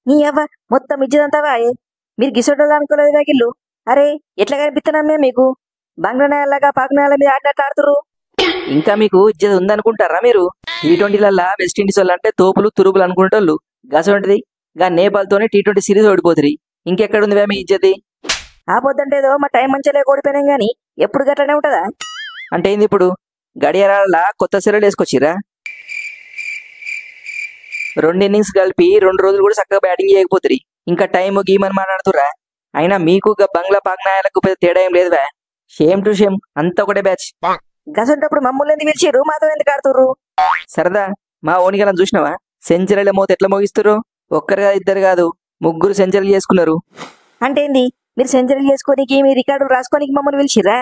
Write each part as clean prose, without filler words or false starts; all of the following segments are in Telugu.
నీ అవ్వ మొత్తం ఇచ్చేదంతా వాయే. మీరు గిసోటోళ్ళు అనుకోలేదు కాకిళ్ళు. అరే ఎట్లా కనిపిస్తున్నాం మేము మీకు? బంగ్లానేలాగా పాకునేల మీద ఆడినట్టు ఆడుతురు. ఇంకా మీకు ఇజ్జత్ ఉందనుకుంటారా మీరు? T20లలో వెస్టిండీస్ వాళ్ళు అంటే తోపులు తురుపులు అనుకునేటోళ్ళు. గసంటిది గా నేపాల్తోనే T20 సిరీస్ ఓడిపోతుంది. ఇంకెక్కడుంది మీ ఇజ్జతి? ఆపోద్దంటేదో మా టైం మంచిగా ఓడిపోయినాం గానీ ఎప్పుడు గట్లనే ఉంటదా? అంటే ఏంది ఇప్పుడు? గడియారాల కొత్త సెలవులు వేసుకొచ్చిరా? 2 ఇన్నింగ్స్ కలిపి 2 రోజులు కూడా చక్కగా బ్యాటింగ్ చేయకపోతుంది. ఇంకా టైం గీమని మాట్లాడుతురా? అయినా మీకు బంగ్లా పాక్నాయాలకు పెద్ద తేడా ఏం లేదు. షేమ్ టు షేమ్, అంతా ఒకటే బ్యాచ్. గసంటప్పుడు మమ్మల్ని ఎందుకు పిలిచిర్రు? మాతో ఎందుకు ఆడుతుర్రు? సరదా మా ఓనిగలం చూసినావా? సెంచరీల మోత ఎట్లా మోగిస్తురు? ఒక్కరు కాదు, ఇద్దరు కాదు, 3 సెంచరీలు చేసుకున్నారు. అంటే ఏంది? మీరు సెంచరీ చేసుకోనికి మీ రికార్డులు రాసుకోనికి మమ్మల్ని పిలిచిర్రా?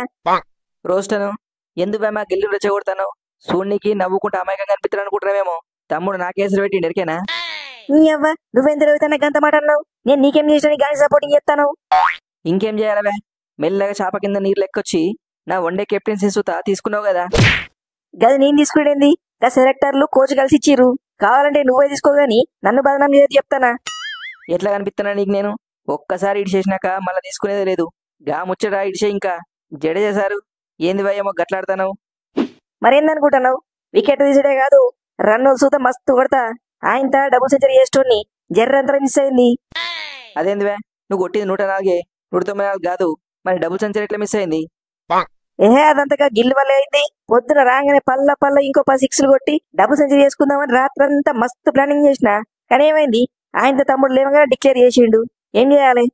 రోస్టను ఎందుకు మా గిల్లు రెచ్చగొడతాను? సూర్నికి నవ్వుకుంటూ అమాయకంగా కనిపిస్తాను అనుకుంటున్నామేమో. తమ్ముడు నా కేసులు పెట్టి ఎరికేనా? నీ అవ్వ నువ్వేం తిరుగుతానే గంత మాట అన్నావు? నేను నీకేం చేసిన గాని సపోర్టింగ్ చేస్తాను. ఇంకేం చేయాలవే? మెల్లగా చాప కింద నీరు లెక్కొచ్చి నా వన్డే కెప్టెన్సీ సుతా తీసుకున్నావు కదా. గది నేను తీసుకునేది. గా సెలెక్టర్లు కోచ్ కలిసి ఇచ్చిర్రు. కావాలంటే నువ్వే తీసుకోగాని నన్ను బదనాం చేయదు చెప్తానా? ఎట్లా కనిపిస్తున్నా నీకు నేను? ఒక్కసారి ఇటు చేసినాక మళ్ళీ తీసుకునేది లేదు. గా ముచ్చట ఇడిచే ఇంకా జడే చేశారు. ఏంది భయమో గట్లాడతాను? మరేందనుకుంటున్నావు? వికెట్ తీసుడే కాదు, రన్నులు సూత మస్తు కొడతా. ఆయనతో డబుల్ సెంచరీ చేసేటోని జర్రంతా మిస్ అయింది. అదేందివే? నువ్వు కొట్టింది 104, 194 కాదు. మరి డబుల్ సెంచరీ ఎట్లా మిస్ అయింది? ఏహే అదంతగా గిల్లు వల్లే అయింది. పొద్దున రాగానే పల్ల ఇంకో 10 సిక్స్లు కొట్టి డబుల్ సెంచరీ చేసుకుందామని రాత్రంతా మస్తు ప్లానింగ్ చేసిన. కానీ ఏమైంది? ఆయనతో తమ్ముడు లేవగానే డిక్లేర్ చేసిండు. ఏం చేయాలి?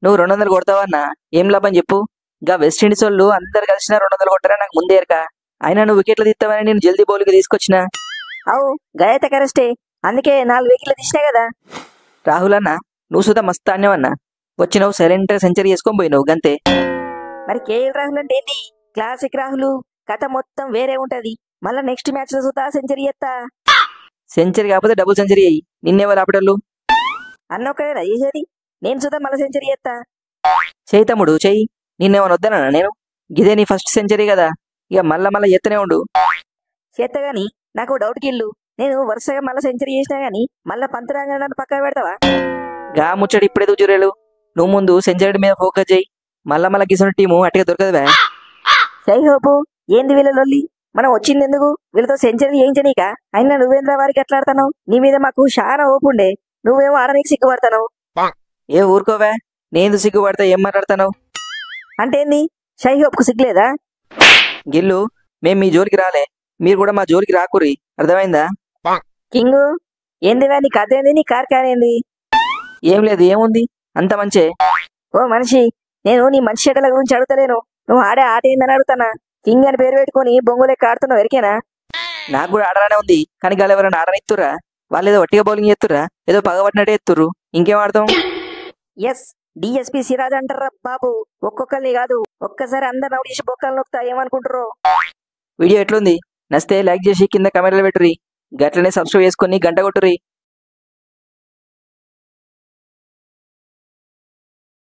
నువ్వు 200 కొడతావన్నా ఏం లాభం చెప్పు? గా వెస్టిండీస్ వాళ్ళు అందరు కలిసిన 200 కొట్టరా నాకు ముందే ఎరక. అయినా నువ్వు వికెట్లు తీస్తావని నేను జల్దీ బౌలింగ్ తీసుకొచ్చిన. అవు గయత కరెస్టే, అందుకే 4 వికెట్లు తీసినా కదా. రాహుల్ అన్న నువ్వు సుధా మస్తు అన్నావన్నా. వచ్చినావు సైలెంట్ సెంచరీ చేసుకొని పోయినావు గంతే. మరి కేఎల్ రాహుల్ అంటే ఏంది? క్లాసిక్ రాహుల్. కథ మొత్తం వేరే ఉంటది. మళ్ళా నెక్స్ట్ మ్యాచ్ లో సుతా సెంచరీ ఎత్తా. సెంచరీ కాకపోతే డబుల్ సెంచరీ అయ్యి నిన్నేవారు ఆపటోళ్ళు? అన్నొక్కడేనా చేసేది? నేను సుతా మళ్ళీ సెంచరీ ఎత్తా. చెయ్యి తమ్ముడు చెయ్యి. నిన్నేమని వద్దనా నేను? గిదే నీ ఫస్ట్ సెంచరీ కదా, ఇక మళ్ళా ఎత్తనే ఉండు. చేత్తగాని నాకు డౌట్ కిల్లు. నేను వరుసగా మళ్ళీ సెంచరీ చేసినా గానీ మళ్ళా పంతరాంగా నన్ను పక్కన పెడతావా? గా ముచ్చడు ఇప్పుడేదో జురేలు. నువ్వు ముందు సెంచరీ మీద ఫోకస్ చేయి. మళ్ళా గీసిన టీము అట్టుగా దొరకదువే. సై హోపు ఏంది వీళ్ళ లొల్లి? మనం వచ్చింది ఎందుకు? వీళ్ళతో సెంచరీ చేయించనీక. అయినా నువ్వేంద్ర వారికి ఎట్లా ఆడతావు? నీ మీద మాకు చాలా హోపు ఉండే. నువ్వేమో ఆడనీకి సిగ్గుపడతావు. ఏ ఊరుకోవే, నేను సిగ్గుపడతా ఏం మాట్లాడతాను? అంటే ఏంది? షై హోప్కు సిగ్గులేదా? గిల్లు మేం మీ జోలికి రాలే, మీరు కూడా మా జోలికి రాకుర్రి, అర్థమైందా? కింగు ఏందివా నీ కథ ఏంది? నీ కార్ ఏంది? ఏం లేదు, ఏముంది అంత మంచే. ఓ మనిషి, నేను నీ మనిషి చెడ్డల గురించి అడుగుతలేను. నువ్వు ఆడే ఆట ఏందని అడుగుతానా? కింగ్ అని పేరు పెట్టుకుని బొంగులెక్క ఆడుతున్నావు ఎరికేనా? నాకు కూడా ఆడరానే ఉంది, కానీ గాలు ఎవరైనా ఆడనిస్తుర్రా? వాళ్ళు ఏదో ఒట్టిగా బౌలింగ్ చేస్తుర్రా? ఏదో పగబట్టినట్టే ఎత్తుర్రు. ఇంకేం ఆడతాం? ఎస్, డిఎస్పీ సిరాజ్ అంటారా బాబు. ఒక్కొక్కరిని కాదు, ఒక్కసారి అందరు నవ్వు బొక్కలు నొక్కుతా. ఏమనుకుంటారు? వీడియో ఎట్లుంది? నచ్చితే లైక్ చేసి కింద కమెంట్లు పెట్టుర్రి. గట్లనే సబ్స్క్రైబ్ చేసుకొని గంట కొట్టుర్రి.